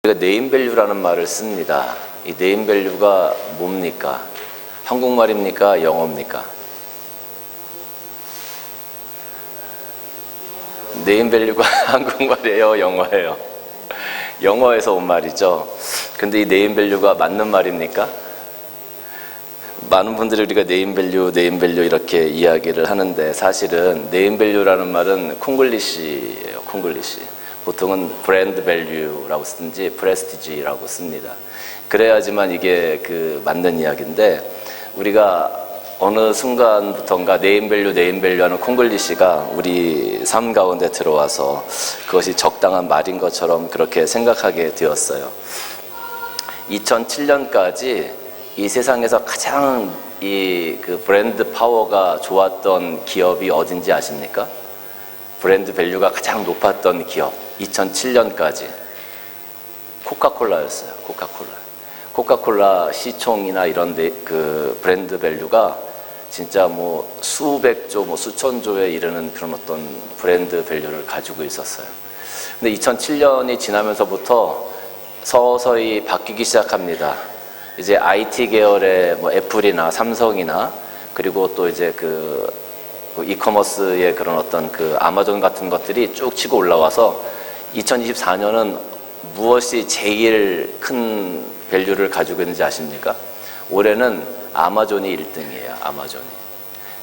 우리가 네임밸류라는 말을 씁니다. 이 네임밸류가 뭡니까? 한국말입니까? 영어입니까? 네임밸류가 한국말이에요? 영어예요? 영어에서 온 말이죠. 근데 이 네임밸류가 맞는 말입니까? 많은 분들이 우리가 네임밸류 이렇게 이야기를 하는데, 사실은 네임밸류라는 말은 콩글리시예요. 콩글리시. 보통은 브랜드 밸류라고 쓰든지 프레스티지라고 씁니다. 그래야지만 이게 맞는 이야기인데, 우리가 어느 순간부터인가 네임밸류 하는 콩글리시가 우리 삶 가운데 들어와서 그것이 적당한 말인 것처럼 그렇게 생각하게 되었어요. 2007년까지 이 세상에서 가장 브랜드 파워가 좋았던 기업이 어딘지 아십니까? 브랜드 밸류가 가장 높았던 기업, 2007년까지 코카콜라였어요. 코카콜라 시총이나 이런 브랜드 밸류가 진짜 수백조, 수천조에 이르는 그런 어떤 브랜드 밸류를 가지고 있었어요. 근데 2007년이 지나면서부터 서서히 바뀌기 시작합니다. 이제 IT 계열의 애플이나 삼성이나, 그리고 또 이제 이커머스의 그런 어떤 아마존 같은 것들이 쭉 치고 올라와서 2024년은 무엇이 제일 큰 밸류를 가지고 있는지 아십니까? 올해는 아마존이 1등이에요. 아마존이.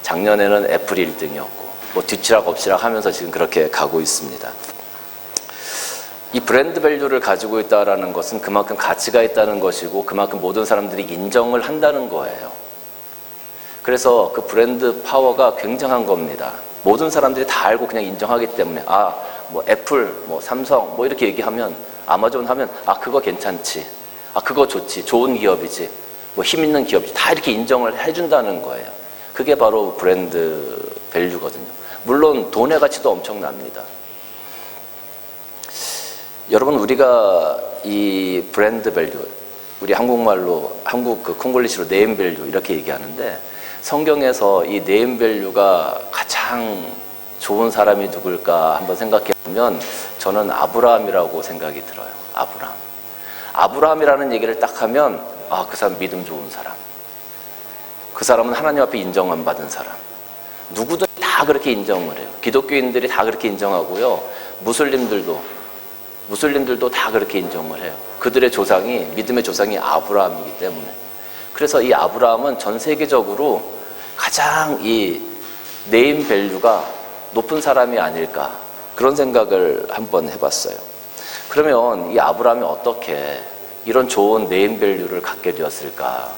작년에는 애플이 1등이었고 뒤치락 엎치락 하면서 지금 그렇게 가고 있습니다. 이 브랜드 밸류를 가지고 있다는 것은 그만큼 가치가 있다는 것이고, 그만큼 모든 사람들이 인정을 한다는 거예요. 그래서 그 브랜드 파워가 굉장한 겁니다. 모든 사람들이 다 알고 그냥 인정하기 때문에, 애플, 삼성 이렇게 얘기하면, 아마존 하면 그거 괜찮지, 그거 좋지, 좋은 기업이지, 힘 있는 기업이지, 다 이렇게 인정을 해준다는 거예요. 그게 바로 브랜드 밸류거든요. 물론 돈의 가치도 엄청납니다. 여러분, 우리가 이 브랜드 밸류, 우리 한국말로, 콩글리시로 네임 밸류 이렇게 얘기하는데, 성경에서 이 네임 밸류가 가장 좋은 사람이 누굴까 한번 생각해 보면 저는 아브라함이라고 생각이 들어요. 아브라함이라는 얘기를 딱 하면 그 사람 믿음 좋은 사람, 그 사람은 하나님 앞에 인정 안 받은 사람, 누구든 다 그렇게 인정을 해요. 기독교인들이 다 그렇게 인정하고요, 무슬림들도 다 그렇게 인정을 해요. 그들의 조상이, 믿음의 조상이 아브라함이기 때문에. 그래서 이 아브라함은 전 세계적으로 가장 이 네임 밸류가 높은 사람이 아닐까, 그런 생각을 한번 해봤어요. 그러면 이 아브라함이 어떻게 이런 좋은 네임 밸류를 갖게 되었을까?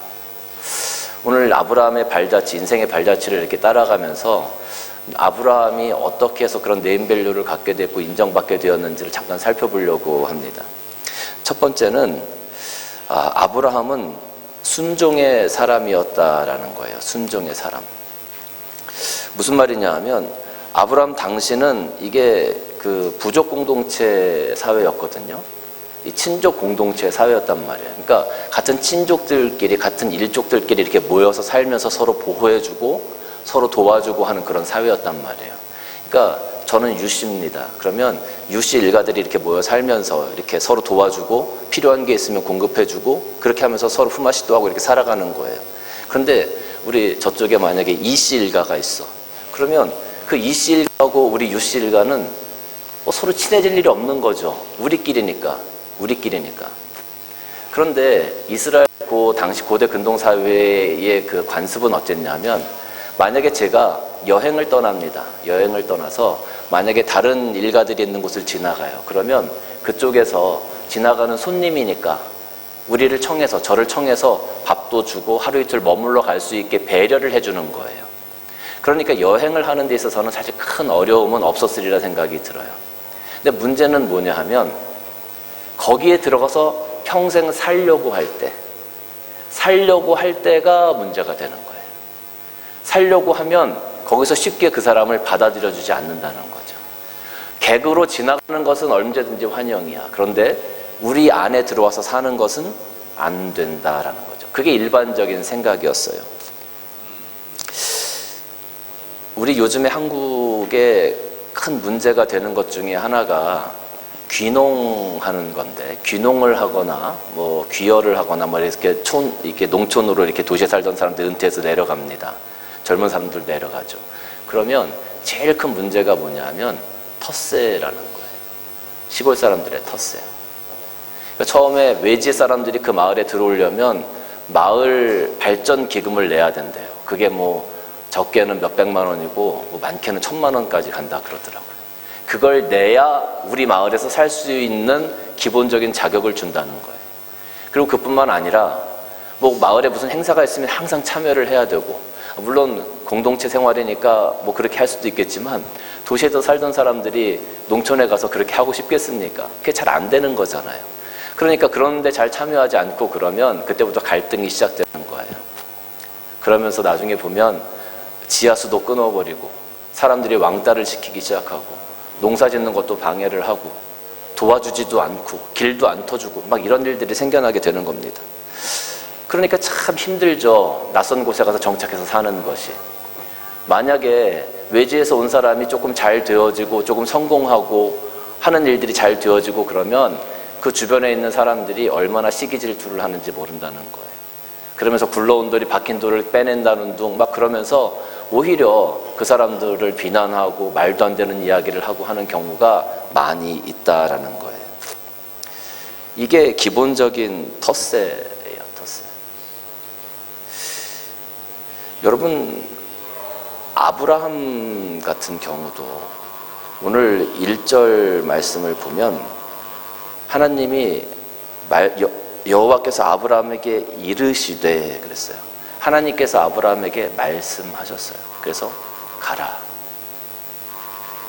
오늘 아브라함의 발자취, 인생의 발자취를 이렇게 따라가면서 아브라함이 어떻게 해서 그런 네임 밸류를 갖게 됐고 인정받게 되었는지를 잠깐 살펴보려고 합니다. 첫 번째는 아브라함은 순종의 사람이었다라는 거예요. 순종의 사람. 무슨 말이냐 하면, 아브라함 당시는 이게 부족 공동체 사회였거든요. 이 친족 공동체 사회였단 말이에요. 그러니까 같은 친족들끼리, 같은 일족들끼리 이렇게 모여서 살면서 서로 보호해주고 서로 도와주고 하는 그런 사회였단 말이에요. 그러니까 저는 유씨입니다. 그러면 유씨 일가들이 이렇게 모여 살면서 이렇게 서로 도와주고 필요한 게 있으면 공급해주고 그렇게 하면서 서로 품앗이도 하고 이렇게 살아가는 거예요. 그런데 우리 저쪽에 만약에 이씨 일가가 있어. 그러면 그 이씨 일가하고 우리 유씨 일가는 서로 친해질 일이 없는 거죠. 우리끼리니까. 그런데 이스라엘 당시 고대 근동사회의 관습은 어땠냐면, 만약에 제가 여행을 떠납니다. 여행을 떠나서 만약에 다른 일가들이 있는 곳을 지나가요. 그러면 그쪽에서 지나가는 손님이니까 저를 청해서 밥도 주고 하루 이틀 머물러 갈 수 있게 배려를 해주는 거예요. 그러니까 여행을 하는 데 있어서는 사실 큰 어려움은 없었으리라 생각이 들어요. 근데 문제는 뭐냐 하면, 거기에 들어가서 평생 살려고 할 때가 문제가 되는 거예요. 살려고 하면 거기서 쉽게 그 사람을 받아들여주지 않는다는 거죠. 객으로 지나가는 것은 언제든지 환영이야. 그런데 우리 안에 들어와서 사는 것은 안 된다라는 거죠. 그게 일반적인 생각이었어요. 우리 요즘에 한국에 큰 문제가 되는 것 중에 하나가 귀농하는 건데, 귀농을 하거나 뭐 귀여를 하거나 뭐 이렇게 이렇게 농촌으로 이렇게 도시에 살던 사람들 은퇴해서 내려갑니다. 젊은 사람들 내려가죠. 그러면 제일 큰 문제가 뭐냐면 텃세라는 거예요. 시골 사람들의 텃세. 그러니까 처음에 외지 사람들이 그 마을에 들어오려면 마을 발전 기금을 내야 된대요. 그게 뭐 적게는 몇백만 원이고 뭐 많게는 1,000만 원까지 간다 그러더라고요. 그걸 내야 우리 마을에서 살 수 있는 기본적인 자격을 준다는 거예요. 그리고 그뿐만 아니라 뭐 마을에 무슨 행사가 있으면 항상 참여를 해야 되고, 물론 공동체 생활이니까 뭐 그렇게 할 수도 있겠지만 도시에서 살던 사람들이 농촌에 가서 그렇게 하고 싶겠습니까? 그게 잘 안 되는 거잖아요. 그러니까 그런데 잘 참여하지 않고 그러면 그때부터 갈등이 시작되는 거예요. 그러면서 나중에 보면 지하수도 끊어버리고 사람들이 왕따를 시키기 시작하고 농사 짓는 것도 방해를 하고 도와주지도 않고 길도 안 터주고 막 이런 일들이 생겨나게 되는 겁니다. 그러니까 참 힘들죠. 낯선 곳에 가서 정착해서 사는 것이. 만약에 외지에서 온 사람이 조금 잘 되어지고 조금 성공하고 하는 일들이 잘 되어지고 그러면 그 주변에 있는 사람들이 얼마나 시기 질투를 하는지 모른다는 거예요. 그러면서 굴러온 돌이 박힌 돌을 빼낸다는 둥 막 그러면서 오히려 그 사람들을 비난하고 말도 안 되는 이야기를 하고 하는 경우가 많이 있다라는 거예요. 이게 기본적인 텃세예요, 텃세. 여러분, 아브라함 같은 경우도 오늘 1절 말씀을 보면 하나님이 여호와께서 아브라함에게 이르시되 그랬어요. 하나님께서 아브라함에게 말씀하셨어요. 그래서 가라.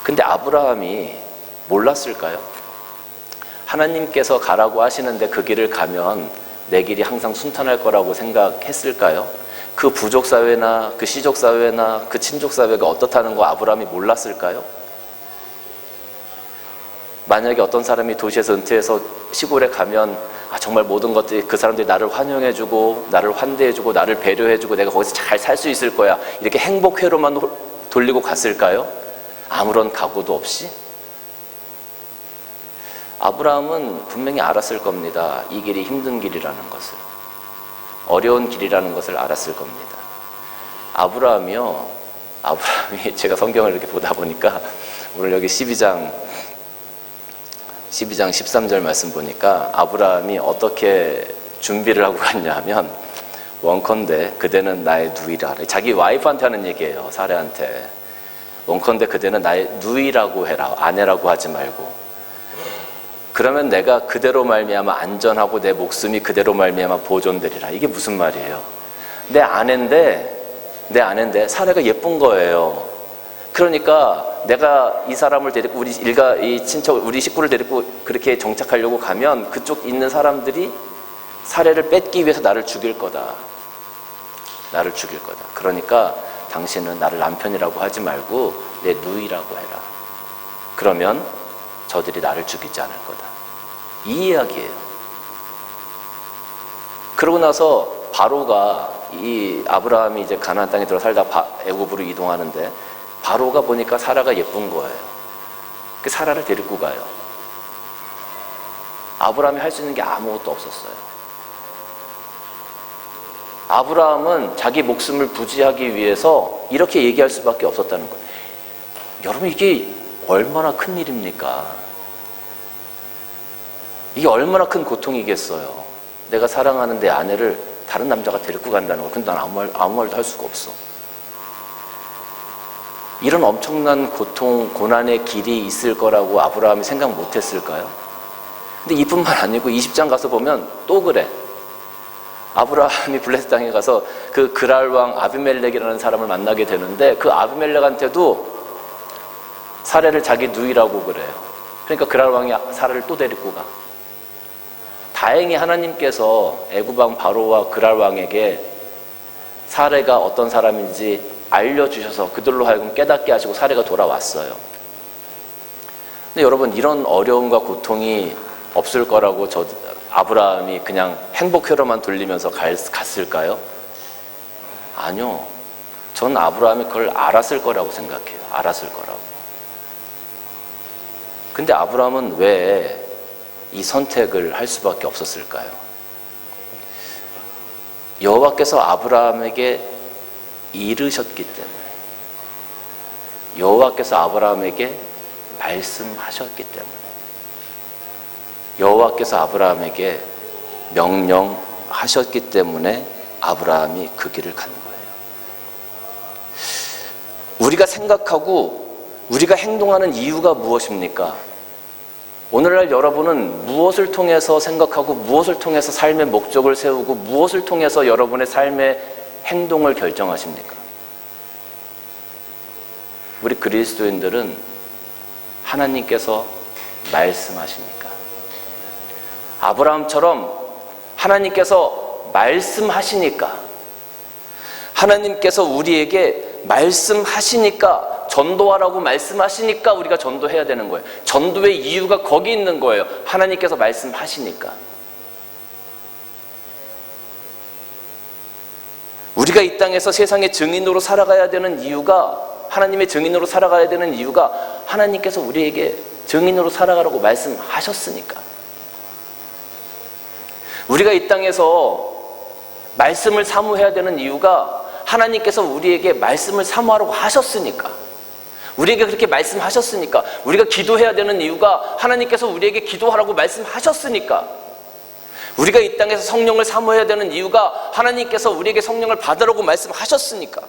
근데 아브라함이 몰랐을까요? 하나님께서 가라고 하시는데 그 길을 가면 내 길이 항상 순탄할 거라고 생각했을까요? 그 부족사회나 그 시족사회나 그 친족사회가 어떻다는 거 아브라함이 몰랐을까요? 만약에 어떤 사람이 도시에서 은퇴해서 시골에 가면 정말 모든 것들이 그 사람들이 나를 환영해주고 나를 환대해주고 나를 배려해주고 내가 거기서 잘 살 수 있을 거야 이렇게 행복회로만 돌리고 갔을까요? 아무런 각오도 없이? 아브라함은 분명히 알았을 겁니다. 이 길이 힘든 길이라는 것을, 어려운 길이라는 것을 알았을 겁니다. 아브라함이 제가 성경을 이렇게 보다 보니까 오늘 여기 12장 13절 말씀 보니까 아브라함이 어떻게 준비를 하고 갔냐 하면 원컨대 그대는 나의 누이라. 자기 와이프한테 하는 얘기예요. 사례한테. 원컨대 그대는 나의 누이라고 해라. 아내라고 하지 말고. 그러면 내가 그대로 말미암아 안전하고 내 목숨이 그대로 말미암아 보존되리라. 이게 무슨 말이에요? 내 아내인데 사례가 예쁜 거예요. 그러니까 내가 이 사람을 데리고 이 친척, 우리 식구를 데리고 그렇게 정착하려고 가면 그쪽 있는 사람들이 사례를 뺏기 위해서 나를 죽일 거다. 나를 죽일 거다. 그러니까 당신은 나를 남편이라고 하지 말고 내 누이라고 해라. 그러면 저들이 나를 죽이지 않을 거다. 이 이야기예요. 그러고 나서 바로가 이 아브라함이 이제 가나안 땅에 들어 살다 애굽으로 이동하는데 바로가 보니까 사라가 예쁜 거예요. 그 사라를 데리고 가요. 아브라함이 할 수 있는 게 아무것도 없었어요. 아브라함은 자기 목숨을 부지하기 위해서 이렇게 얘기할 수밖에 없었다는 거예요. 여러분, 이게 얼마나 큰 일입니까? 이게 얼마나 큰 고통이겠어요. 내가 사랑하는 내 아내를 다른 남자가 데리고 간다는 거. 근데 난 아무 말도 할 수가 없어. 이런 엄청난 고통, 고난의 길이 있을 거라고 아브라함이 생각 못 했을까요? 근데 이뿐만 아니고 20장 가서 보면 또 그래. 아브라함이 블레셋 땅에 가서 그 그랄 왕 아비멜렉이라는 사람을 만나게 되는데 그 아비멜렉한테도 사례를 자기 누이라고 그래요. 그러니까 그랄 왕이 사례를 또 데리고 가. 다행히 하나님께서 애굽 왕 바로와 그랄 왕에게 사례가 어떤 사람인지 알려주셔서 그들로 하여금 깨닫게 하시고 사례가 돌아왔어요. 근데 여러분, 이런 어려움과 고통이 없을 거라고 아브라함이 그냥 행복회로만 돌리면서 갔을까요? 아니요. 전 아브라함이 그걸 알았을 거라고 생각해요. 알았을 거라고. 근데 아브라함은 왜 이 선택을 할 수밖에 없었을까요? 여호와께서 아브라함에게 이르셨기 때문에, 여호와께서 아브라함에게 말씀하셨기 때문에, 여호와께서 아브라함에게 명령하셨기 때문에 아브라함이 그 길을 간 거예요. 우리가 생각하고 우리가 행동하는 이유가 무엇입니까? 오늘날 여러분은 무엇을 통해서 생각하고 무엇을 통해서 삶의 목적을 세우고 무엇을 통해서 여러분의 삶의 행동을 결정하십니까? 우리 그리스도인들은 하나님께서 말씀하시니까, 아브라함처럼 하나님께서 말씀하시니까, 하나님께서 우리에게 말씀하시니까, 전도하라고 말씀하시니까 우리가 전도해야 되는 거예요. 전도의 이유가 거기 있는 거예요. 하나님께서 말씀하시니까. 우리가 이 땅에서 세상의 증인으로 살아가야 되는 이유가, 하나님의 증인으로 살아가야 되는 이유가 하나님께서 우리에게 증인으로 살아가라고 말씀하셨으니까. 우리가 이 땅에서 말씀을 사모해야 되는 이유가 하나님께서 우리에게 말씀을 사모하라고 하셨으니까, 우리에게 그렇게 말씀하셨으니까. 우리가 기도해야 되는 이유가 하나님께서 우리에게 기도하라고 말씀하셨으니까. 우리가 이 땅에서 성령을 사모해야 되는 이유가 하나님께서 우리에게 성령을 받으라고 말씀하셨으니까.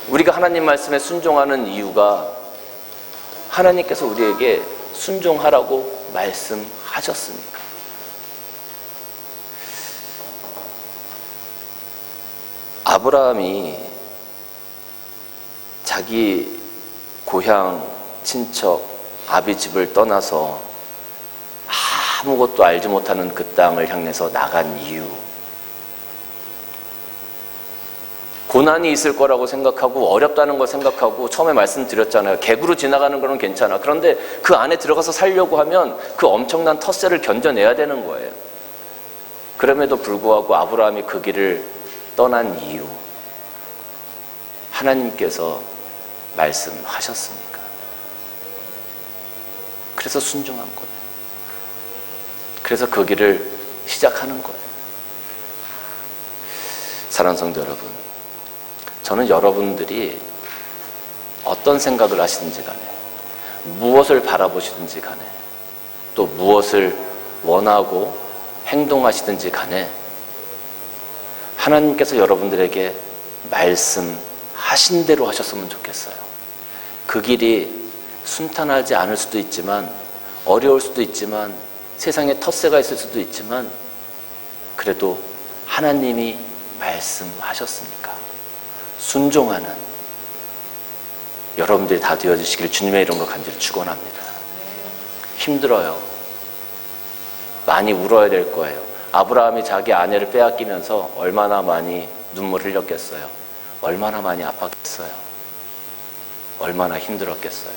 우리가 하나님 말씀에 순종하는 이유가 하나님께서 우리에게 순종하라고 말씀하셨으니까. 아브라함이 자기 고향, 친척, 아비 집을 떠나서 아무것도 알지 못하는 그 땅을 향해서 나간 이유, 고난이 있을 거라고 생각하고 어렵다는 걸 생각하고, 처음에 말씀드렸잖아요. 객으로 지나가는 거는 괜찮아. 그런데 그 안에 들어가서 살려고 하면 그 엄청난 텃세를 견뎌내야 되는 거예요. 그럼에도 불구하고 아브라함이 그 길을 떠난 이유, 하나님께서 말씀하셨으니까. 그래서 순종한 거예요. 그래서 그 길을 시작하는 거예요. 사랑하는 성도 여러분, 저는 여러분들이 어떤 생각을 하시든지 간에, 무엇을 바라보시든지 간에, 또 무엇을 원하고 행동하시든지 간에 하나님께서 여러분들에게 말씀하신 대로 하셨으면 좋겠어요. 그 길이 순탄하지 않을 수도 있지만, 어려울 수도 있지만, 세상에 텃세가 있을 수도 있지만, 그래도 하나님이 말씀하셨으니까 순종하는 여러분들이 다 되어주시길 주님의 이름으로 간절히 축원합니다. 힘들어요. 많이 울어야 될 거예요. 아브라함이 자기 아내를 빼앗기면서 얼마나 많이 눈물 흘렸겠어요. 얼마나 많이 아팠겠어요. 얼마나 힘들었겠어요.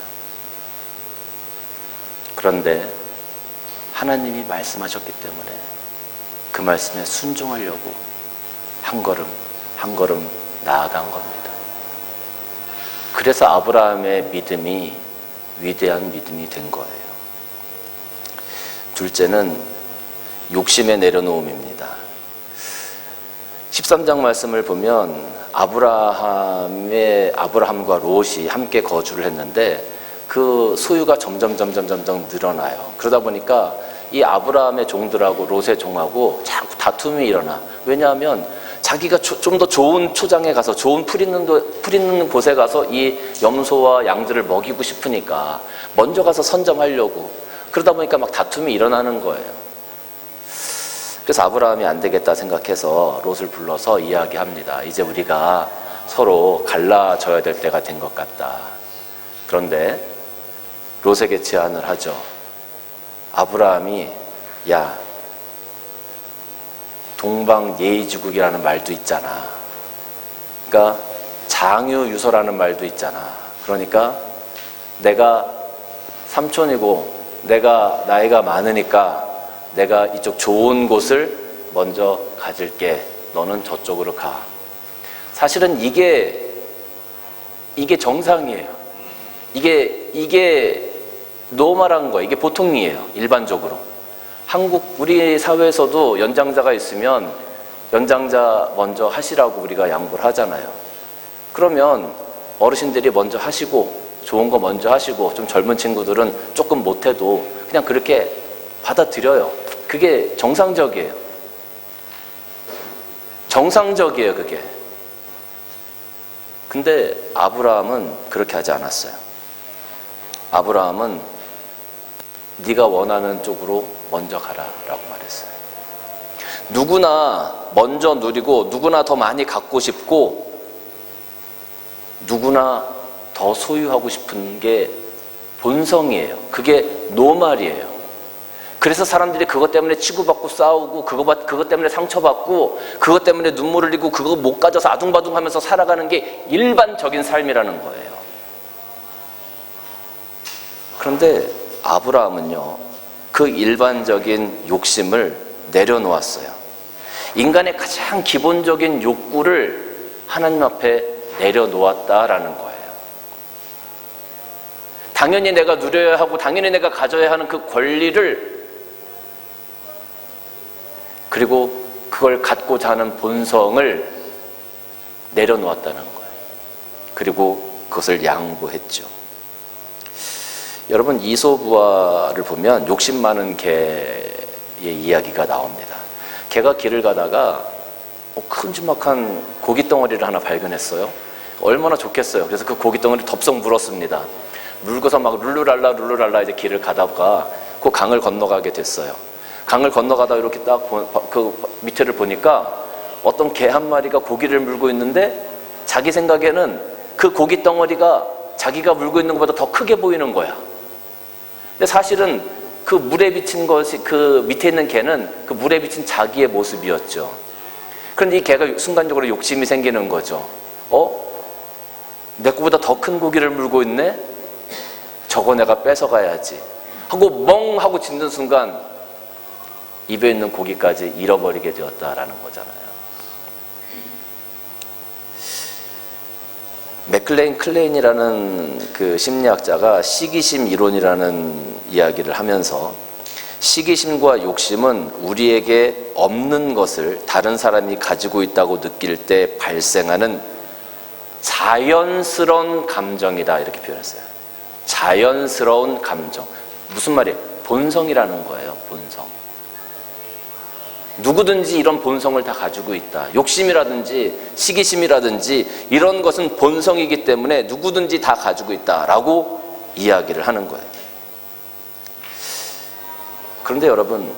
그런데 하나님이 말씀하셨기 때문에 그 말씀에 순종하려고 한 걸음 한 걸음 나아간 겁니다. 그래서 아브라함의 믿음이 위대한 믿음이 된 거예요. 둘째는 욕심의 내려놓음입니다. 13장 말씀을 보면 아브라함과 롯이 함께 거주를 했는데 그 소유가 점점 늘어나요. 그러다 보니까 이 아브라함의 종들하고 롯의 종하고 자꾸 다툼이 일어나. 왜냐하면 자기가 좀 더 좋은 초장에 가서, 좋은 풀 있는 곳에 가서 이 염소와 양들을 먹이고 싶으니까 먼저 가서 선점하려고. 그러다 보니까 막 다툼이 일어나는 거예요. 그래서 아브라함이 안 되겠다 생각해서 롯을 불러서 이야기합니다. 이제 우리가 서로 갈라져야 될 때가 된 것 같다. 그런데 롯에게 제안을 하죠. 아브라함이, 야, 동방예의지국이라는 말도 있잖아. 그러니까 장유유서라는 말도 있잖아. 그러니까 내가 삼촌이고 내가 나이가 많으니까 내가 이쪽 좋은 곳을 먼저 가질게. 너는 저쪽으로 가. 사실은 이게 정상이에요. 이게 노멀한 거예요. 이게 보통이에요. 일반적으로. 우리 사회에서도 연장자가 있으면 연장자 먼저 하시라고 우리가 양보를 하잖아요. 그러면 어르신들이 먼저 하시고 좋은 거 먼저 하시고 좀 젊은 친구들은 조금 못해도 그냥 그렇게 받아들여요. 그게 정상적이에요. 정상적이에요, 그게. 근데 아브라함은 그렇게 하지 않았어요. 아브라함은 네가 원하는 쪽으로 먼저 가라라고 말했어요. 누구나 먼저 누리고 누구나 더 많이 갖고 싶고 누구나 더 소유하고 싶은 게 본성이에요. 그게 노말이에요. 그래서 사람들이 그것 때문에 치고받고 싸우고 그것 때문에 상처받고 그것 때문에 눈물 흘리고 그거 못 가져서 아둥바둥하면서 살아가는 게 일반적인 삶이라는 거예요. 그런데 아브라함은요, 그 일반적인 욕심을 내려놓았어요. 인간의 가장 기본적인 욕구를 하나님 앞에 내려놓았다라는 거예요. 당연히 내가 누려야 하고 당연히 내가 가져야 하는 그 권리를, 그리고 그걸 갖고자 하는 본성을 내려놓았다는 거예요. 그리고 그것을 양보했죠. 여러분, 이솝우화를 보면 욕심 많은 개의 이야기가 나옵니다. 개가 길을 가다가 큼지막한 고깃덩어리를 하나 발견했어요. 얼마나 좋겠어요. 그래서 그 고깃덩어리를 덥석 물었습니다. 물고서 막 룰루랄라 이제 길을 가다가 그 강을 건너가게 됐어요. 강을 건너가다 이렇게 딱 그 밑에를 보니까 어떤 개 한 마리가 고기를 물고 있는데 자기 생각에는 그 고깃덩어리가 자기가 물고 있는 것보다 더 크게 보이는 거야. 근데 사실은 그 물에 비친 것이, 그 밑에 있는 개는 그 물에 비친 자기의 모습이었죠. 그런데 이 개가 순간적으로 욕심이 생기는 거죠. 내 거보다 더 큰 고기를 물고 있네? 저거 내가 뺏어가야지 하고 멍 하고 짖는 순간 입에 있는 고기까지 잃어버리게 되었다라는 거잖아요. 맥클레인 클레인이라는 그 심리학자가 시기심 이론이라는 이야기를 하면서 시기심과 욕심은 우리에게 없는 것을 다른 사람이 가지고 있다고 느낄 때 발생하는 자연스러운 감정이다, 이렇게 표현했어요. 자연스러운 감정. 무슨 말이에요? 본성이라는 거예요. 본성. 누구든지 이런 본성을 다 가지고 있다. 욕심이라든지 시기심이라든지 이런 것은 본성이기 때문에 누구든지 다 가지고 있다라고 이야기를 하는 거예요. 그런데 여러분,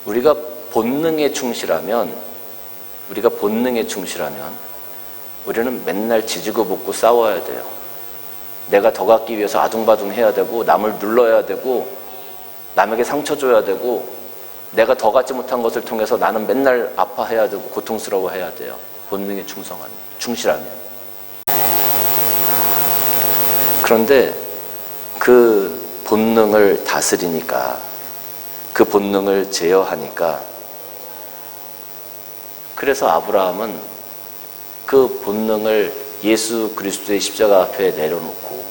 우리가 본능에 충실하면 우리는 맨날 지지고 볶고 싸워야 돼요. 내가 더 갖기 위해서 아둥바둥 해야 되고 남을 눌러야 되고 남에게 상처 줘야 되고 내가 더 갖지 못한 것을 통해서 나는 맨날 아파해야 되고 고통스러워해야 돼요. 본능에 충실하면. 그런데 그 본능을 다스리니까, 그 본능을 제어하니까, 그래서 아브라함은 그 본능을 예수 그리스도의 십자가 앞에 내려놓고,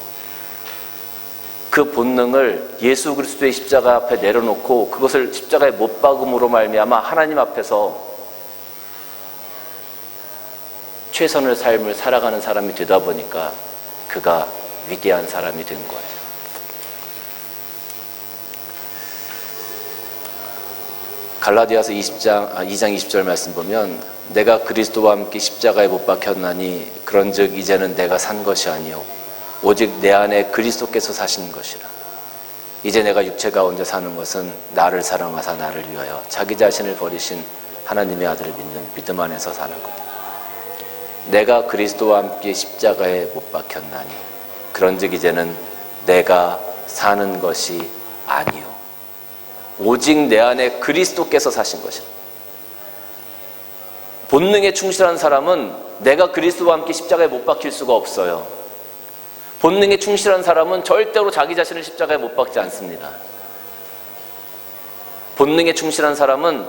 그 본능을 예수 그리스도의 십자가 앞에 내려놓고 그것을 십자가에 못 박음으로 말미암아 하나님 앞에서 최선의 삶을 살아가는 사람이 되다 보니까 그가 위대한 사람이 된 거예요. 갈라디아서 2장 20절 말씀 보면 내가 그리스도와 함께 십자가에 못 박혔나니 그런즉 이제는 내가 산 것이 아니요 오직 내 안에 그리스도께서 사시는 것이라. 이제 내가 육체 가운데 사는 것은 나를 사랑하사 나를 위하여 자기 자신을 버리신 하나님의 아들을 믿는 믿음 안에서 사는 것. 내가 그리스도와 함께 십자가에 못 박혔나니 그런즉 이제는 내가 사는 것이 아니요 오직 내 안에 그리스도께서 사신 것이라. 본능에 충실한 사람은 내가 그리스도와 함께 십자가에 못 박힐 수가 없어요. 본능에 충실한 사람은 절대로 자기 자신을 십자가에 못 박지 않습니다. 본능에 충실한 사람은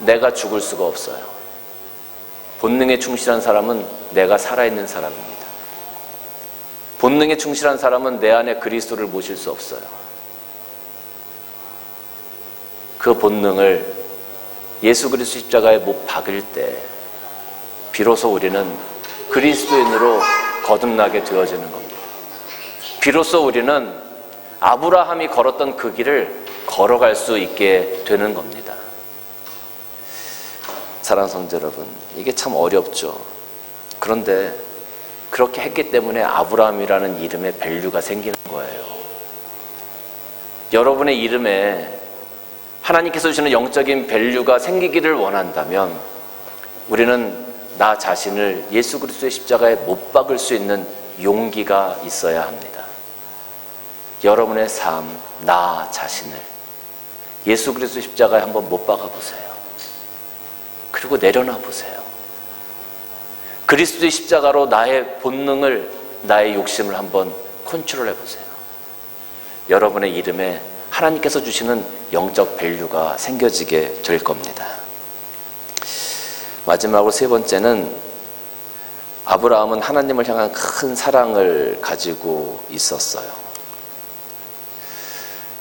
내가 죽을 수가 없어요. 본능에 충실한 사람은 내가 살아있는 사람입니다. 본능에 충실한 사람은 내 안에 그리스도를 모실 수 없어요. 그 본능을 예수 그리스도 십자가에 못 박을 때 비로소 우리는 그리스도인으로 거듭나게 되어지는 겁니다. 비로소 우리는 아브라함이 걸었던 그 길을 걸어갈 수 있게 되는 겁니다. 사랑하는 성도 여러분, 이게 참 어렵죠. 그런데 그렇게 했기 때문에 아브라함이라는 이름에 밸류가 생기는 거예요. 여러분의 이름에 하나님께서 주시는 영적인 밸류가 생기기를 원한다면 우리는 나 자신을 예수 그리스도의 십자가에 못 박을 수 있는 용기가 있어야 합니다. 여러분의 삶, 나 자신을 예수 그리스도 십자가에 한번 못 박아 보세요. 그리고 내려놔 보세요. 그리스도의 십자가로 나의 본능을, 나의 욕심을 한번 컨트롤해 보세요. 여러분의 이름에 하나님께서 주시는 영적 밸류가 생겨지게 될 겁니다. 마지막으로 세 번째는 아브라함은 하나님을 향한 큰 사랑을 가지고 있었어요.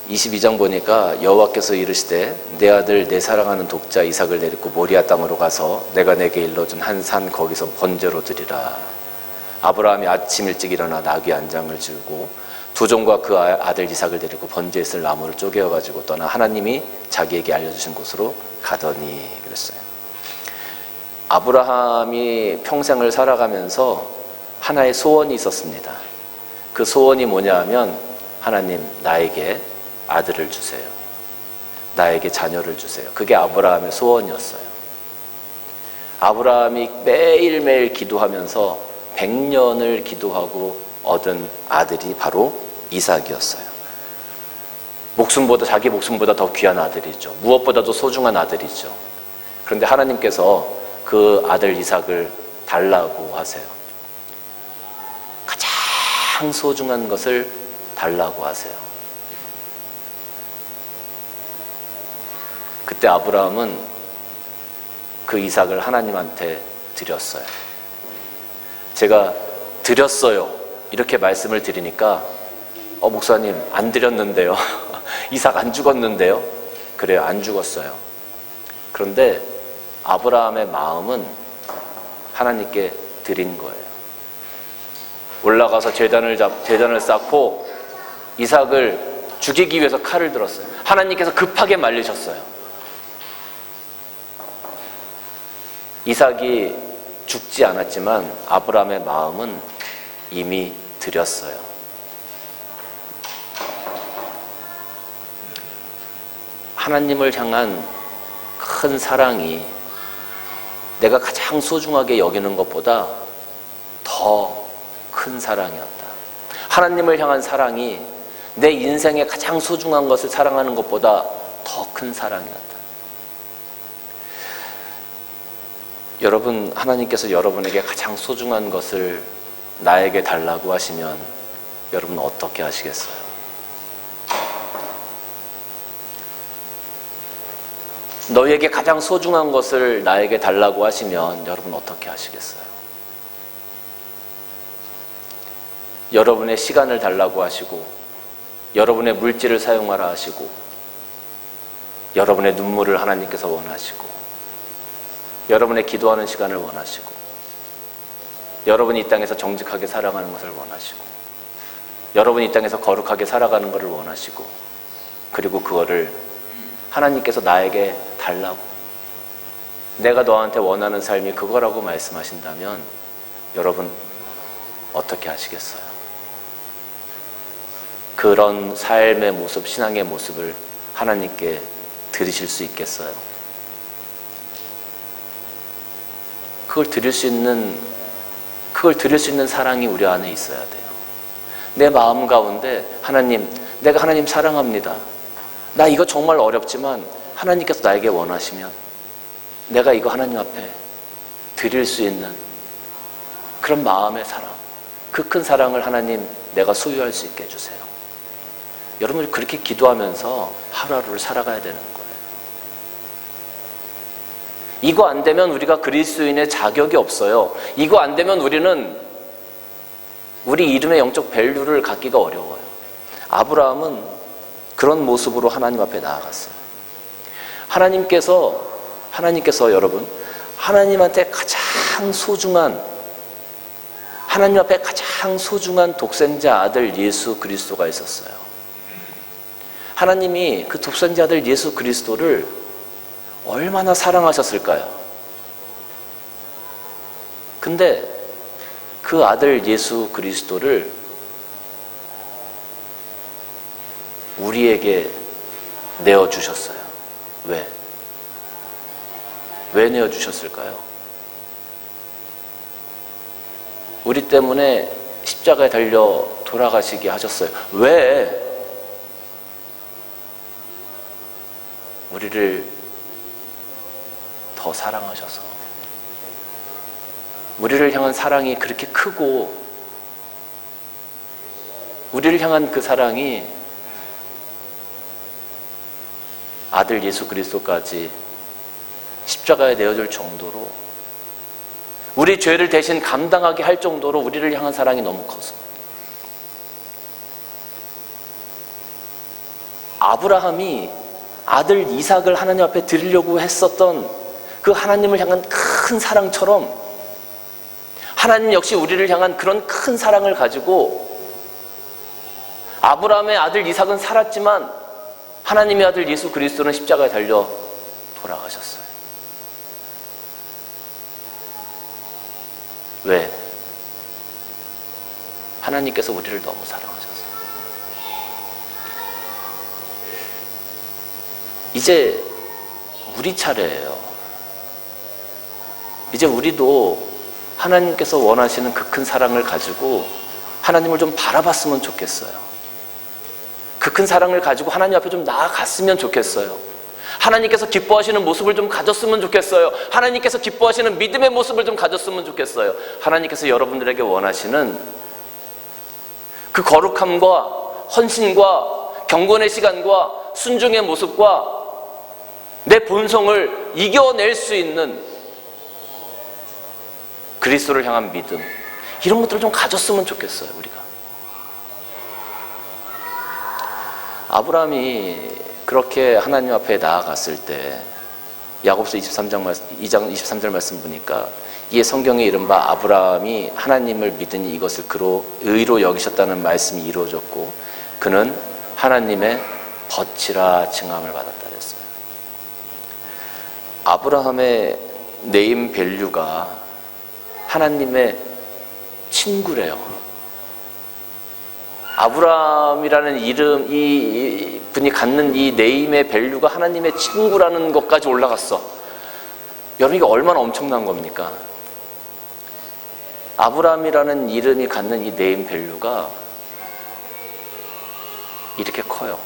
22장 보니까 여호와께서 이르시되 내 아들 내 사랑하는 독자 이삭을 데리고 모리아 땅으로 가서 내가 내게 일러준 한 산 거기서 번제로 드리라. 아브라함이 아침 일찍 일어나 나귀 한 장을 지우고 두 종과 그 아들 이삭을 데리고 번제에 쓸 나무를 쪼개어가지고 떠나 하나님이 자기에게 알려주신 곳으로 가더니 그랬어요. 아브라함이 평생을 살아가면서 하나의 소원이 있었습니다. 그 소원이 뭐냐 하면 하나님 나에게 아들을 주세요. 나에게 자녀를 주세요. 그게 아브라함의 소원이었어요. 아브라함이 매일매일 기도하면서 100년을 기도하고 얻은 아들이 바로 이삭이었어요. 자기 목숨보다 더 귀한 아들이죠. 무엇보다도 소중한 아들이죠. 그런데 하나님께서 그 아들 이삭을 달라고 하세요. 가장 소중한 것을 달라고 하세요. 그때 아브라함은 그 이삭을 하나님한테 드렸어요. 제가 드렸어요 이렇게 말씀을 드리니까 목사님 안 드렸는데요. 이삭 안 죽었는데요. 그래요, 안 죽었어요. 그런데 아브라함의 마음은 하나님께 드린 거예요. 올라가서 제단을 쌓고 이삭을 죽이기 위해서 칼을 들었어요. 하나님께서 급하게 말리셨어요. 이삭이 죽지 않았지만 아브라함의 마음은 이미 드렸어요. 하나님을 향한 큰 사랑이 내가 가장 소중하게 여기는 것보다 더 큰 사랑이었다. 하나님을 향한 사랑이 내 인생의 가장 소중한 것을 사랑하는 것보다 더 큰 사랑이었다. 여러분, 하나님께서 여러분에게 가장 소중한 것을 나에게 달라고 하시면 여러분 어떻게 하시겠어요? 너에게 가장 소중한 것을 나에게 달라고 하시면 여러분 어떻게 하시겠어요? 여러분의 시간을 달라고 하시고, 여러분의 물질을 사용하라 하시고, 여러분의 눈물을 하나님께서 원하시고, 여러분의 기도하는 시간을 원하시고, 여러분이 이 땅에서 정직하게 살아가는 것을 원하시고, 여러분이 이 땅에서 거룩하게 살아가는 것을 원하시고, 그리고 그거를 하나님께서 나에게 달라고, 내가 너한테 원하는 삶이 그거라고 말씀하신다면 여러분 어떻게 하시겠어요? 그런 삶의 모습, 신앙의 모습을 하나님께 드리실 수 있겠어요? 그걸 드릴 수 있는 사랑이 우리 안에 있어야 돼요. 내 마음 가운데 하나님, 내가 하나님 사랑합니다. 나 이거 정말 어렵지만 하나님께서 나에게 원하시면 내가 이거 하나님 앞에 드릴 수 있는 그런 마음의 사랑, 그 큰 사랑을 하나님 내가 소유할 수 있게 해주세요. 여러분 그렇게 기도하면서 하루하루를 살아가야 되는 거예요. 이거 안 되면 우리가 그리스도인의 자격이 없어요. 이거 안 되면 우리는 우리 이름의 영적 밸류를 갖기가 어려워요. 아브라함은 그런 모습으로 하나님 앞에 나아갔어요. 하나님께서 여러분, 하나님한테 가장 소중한, 하나님 앞에 가장 소중한 독생자 아들 예수 그리스도가 있었어요. 하나님이 그 독생자 아들 예수 그리스도를 얼마나 사랑하셨을까요? 근데 그 아들 예수 그리스도를 우리에게 내어주셨어요. 왜? 왜 내어주셨을까요? 우리 때문에 십자가에 달려 돌아가시게 하셨어요. 왜? 우리를 더 사랑하셔서. 우리를 향한 사랑이 그렇게 크고, 우리를 향한 그 사랑이 아들 예수 그리스도까지 십자가에 내어줄 정도로, 우리 죄를 대신 감당하게 할 정도로 우리를 향한 사랑이 너무 커서, 아브라함이 아들 이삭을 하나님 앞에 드리려고 했었던 그 하나님을 향한 큰 사랑처럼 하나님 역시 우리를 향한 그런 큰 사랑을 가지고, 아브라함의 아들 이삭은 살았지만 하나님의 아들 예수 그리스도는 십자가에 달려 돌아가셨어요. 왜? 하나님께서 우리를 너무 사랑하셨어요. 이제 우리 차례예요. 이제 우리도 하나님께서 원하시는 그 큰 사랑을 가지고 하나님을 좀 바라봤으면 좋겠어요. 그 큰 사랑을 가지고 하나님 앞에 좀 나아갔으면 좋겠어요. 하나님께서 기뻐하시는 모습을 좀 가졌으면 좋겠어요. 하나님께서 기뻐하시는 믿음의 모습을 좀 가졌으면 좋겠어요. 하나님께서 여러분들에게 원하시는 그 거룩함과 헌신과 경건의 시간과 순종의 모습과 내 본성을 이겨낼 수 있는 그리스도를 향한 믿음, 이런 것들을 좀 가졌으면 좋겠어요. 우리가 아브라함이 그렇게 하나님 앞에 나아갔을 때, 야고보서 2장 23절 말씀 보니까, 이에 성경에 이른바 아브라함이 하나님을 믿으니 이것을 그로 의로 여기셨다는 말씀이 이루어졌고 그는 하나님의 벗이라 칭함을 받았다 그랬어요. 아브라함의 네임 밸류가 하나님의 친구래요. 아브라함이라는 이름, 이 분이 갖는 이 네임의 밸류가 하나님의 친구라는 것까지 올라갔어. 여러분, 이게 얼마나 엄청난 겁니까? 아브라함이라는 이름이 갖는 이 네임 밸류가 이렇게 커요.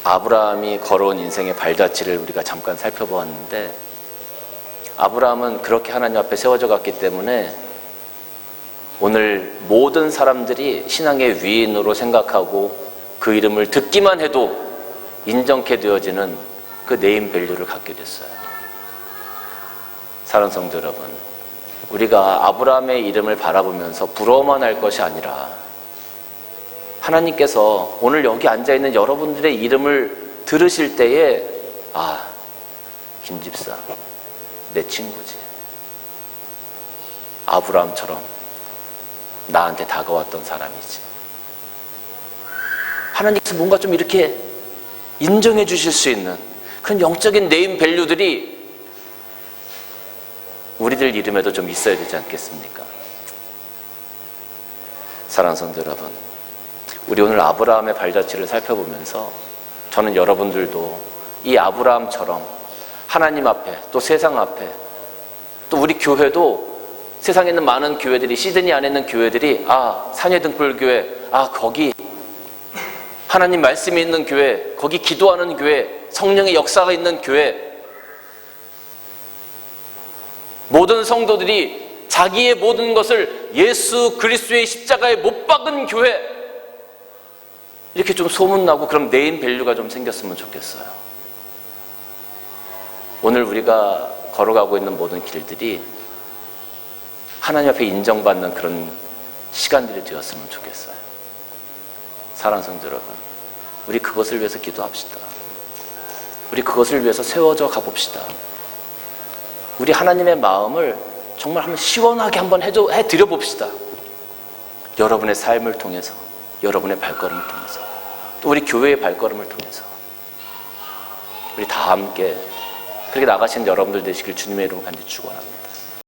아브라함이 걸어온 인생의 발자취를 우리가 잠깐 살펴보았는데, 아브라함은 그렇게 하나님 앞에 세워져 갔기 때문에 오늘 모든 사람들이 신앙의 위인으로 생각하고 그 이름을 듣기만 해도 인정케 되어지는 그 네임 밸류를 갖게 됐어요. 사랑하는 성도 여러분, 우리가 아브라함의 이름을 바라보면서 부러워만 할 것이 아니라 하나님께서 오늘 여기 앉아있는 여러분들의 이름을 들으실 때에, 아, 김집사 내 친구지, 아브라함처럼 나한테 다가왔던 사람이지, 하나님께서 뭔가 좀 이렇게 인정해 주실 수 있는 그런 영적인 네임 밸류들이 우리들 이름에도 좀 있어야 되지 않겠습니까? 사랑하는 성도 여러분, 우리 오늘 아브라함의 발자취를 살펴보면서 저는 여러분들도 이 아브라함처럼 하나님 앞에, 또 세상 앞에, 또 우리 교회도 세상에 있는 많은 교회들이, 시드니 안에 있는 교회들이, 아, 산예등불교회, 아, 거기 하나님 말씀이 있는 교회, 거기 기도하는 교회, 성령의 역사가 있는 교회, 모든 성도들이 자기의 모든 것을 예수 그리스도의 십자가에 못 박은 교회, 이렇게 좀 소문나고 그럼 네임 밸류가 좀 생겼으면 좋겠어요. 오늘 우리가 걸어가고 있는 모든 길들이 하나님 앞에 인정받는 그런 시간들이 되었으면 좋겠어요. 사랑하는 성도 여러분, 우리 그것을 위해서 기도합시다. 우리 그것을 위해서 세워져 가봅시다. 우리 하나님의 마음을 정말 한번 시원하게 한번 해드려 봅시다. 여러분의 삶을 통해서, 여러분의 발걸음을 통해서, 또 우리 교회의 발걸음을 통해서 우리 다 함께 그렇게 나가신 여러분들 되시길 주님의 이름으로 간절히 축원합니다.